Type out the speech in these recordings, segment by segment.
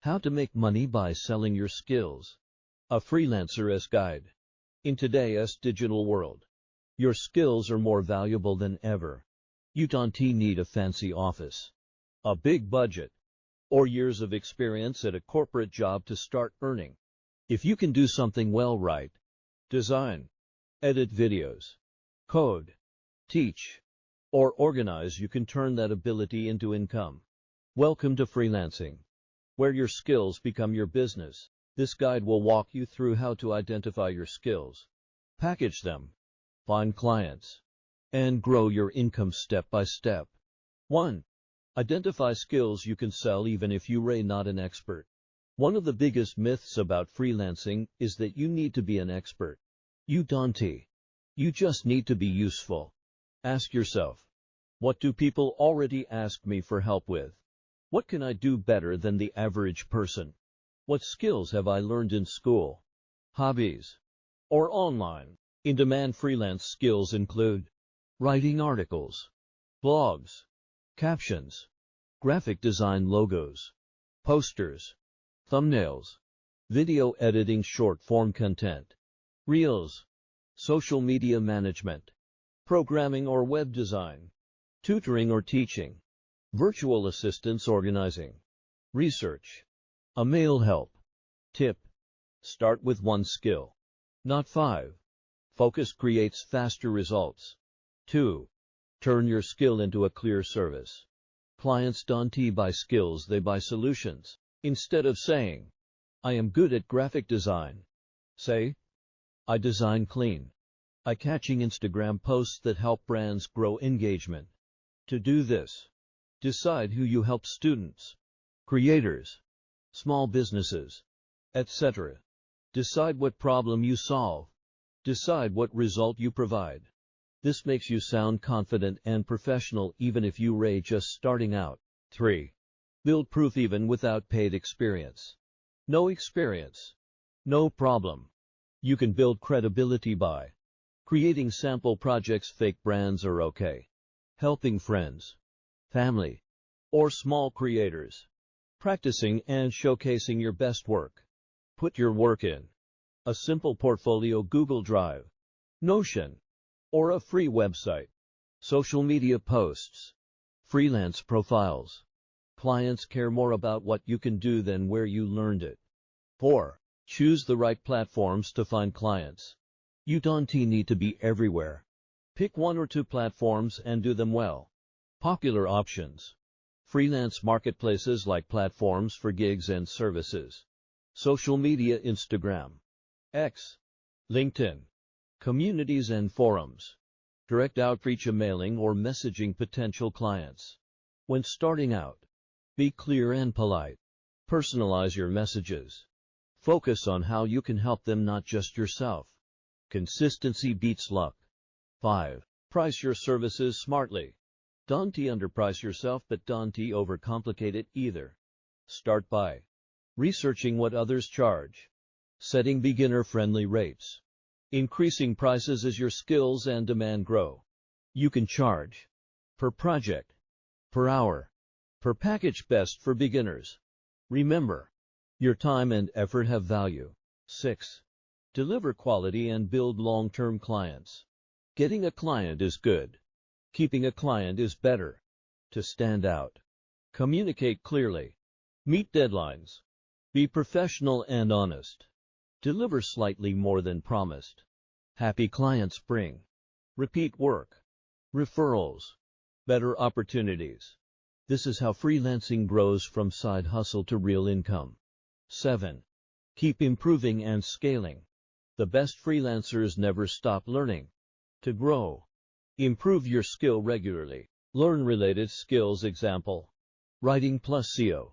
How to make money by selling your skills. A freelancer's guide. In today's digital world, your skills are more valuable than ever. You don't need a fancy office, a big budget, or years of experience at a corporate job to start earning. If you can do something well, right, design, edit videos, code, teach, or organize, you can turn that ability into income. Welcome to freelancing, where your skills become your business. This guide will walk you through how to identify your skills, package them, find clients, and grow your income step by step. 1. Identify skills you can sell even if you are not an expert. One of the biggest myths about freelancing is that you need to be an expert. You don't. You just need to be useful. Ask yourself, what do people already ask me for help with? What can I do better than the average person? What skills have I learned in school, hobbies, or online? In-demand freelance skills include writing articles, blogs, captions, graphic design, logos, posters, thumbnails, video editing, short-form content, reels, social media management, programming or web design, tutoring or teaching, virtual assistants, organizing, research, mail help. Tip: start with one skill, not 5. Focus creates faster results. 2. Turn your skill into a clear service. Clients don't buy skills, they buy solutions. Instead of saying, I am good at graphic design, say, I design clean, eye-catching Instagram posts that help brands grow engagement. To do this, decide who you help: students, creators, small businesses, etc. Decide what problem you solve. Decide what result you provide. This makes you sound confident and professional even if you are just starting out. 3. Build proof even without paid experience. No experience, no problem. You can build credibility by creating sample projects. Fake brands are okay. Helping friends, family, or small creators. Practicing and showcasing your best work. Put your work in a simple portfolio, Google Drive, Notion, or a free website. Social media posts, freelance profiles. Clients care more about what you can do than where you learned it. 4. Choose the right platforms to find clients. You don't need to be everywhere. Pick 1 or 2 platforms and do them well. Popular options: freelance marketplaces like platforms for gigs and services. Social media: Instagram, X, LinkedIn. Communities and forums. Direct outreach: mailing or messaging potential clients. When starting out, be clear and polite. Personalize your messages. Focus on how you can help them, not just yourself. Consistency beats luck. 5. Price your services smartly. Don't underprice yourself, but don't overcomplicate it either. Start by researching what others charge, setting beginner-friendly rates, increasing prices as your skills and demand grow. You can charge per project, per hour, per package, best for beginners. Remember, your time and effort have value. 6. Deliver quality and build long-term clients. Getting a client is good. Keeping a client is better. To stand out, communicate clearly. Meet deadlines. Be professional and honest. Deliver slightly more than promised. Happy clients bring repeat work, referrals, better opportunities. This is how freelancing grows from side hustle to real income. 7. Keep improving and scaling. The best freelancers never stop learning. To grow, improve your skill regularly. Learn related skills. Example: writing plus SEO.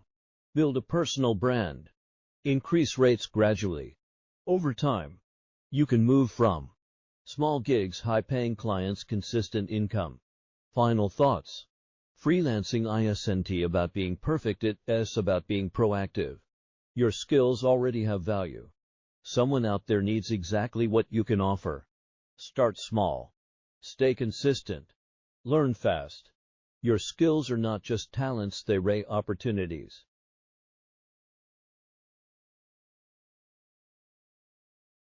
Build a personal brand. Increase rates gradually. Over time, you can move from small gigs, high-paying clients, consistent income. Final thoughts. Freelancing isn't about being perfect, it's about being proactive. Your skills already have value. Someone out there needs exactly what you can offer. Start small. Stay consistent. Learn fast. Your skills are not just talents, they're opportunities.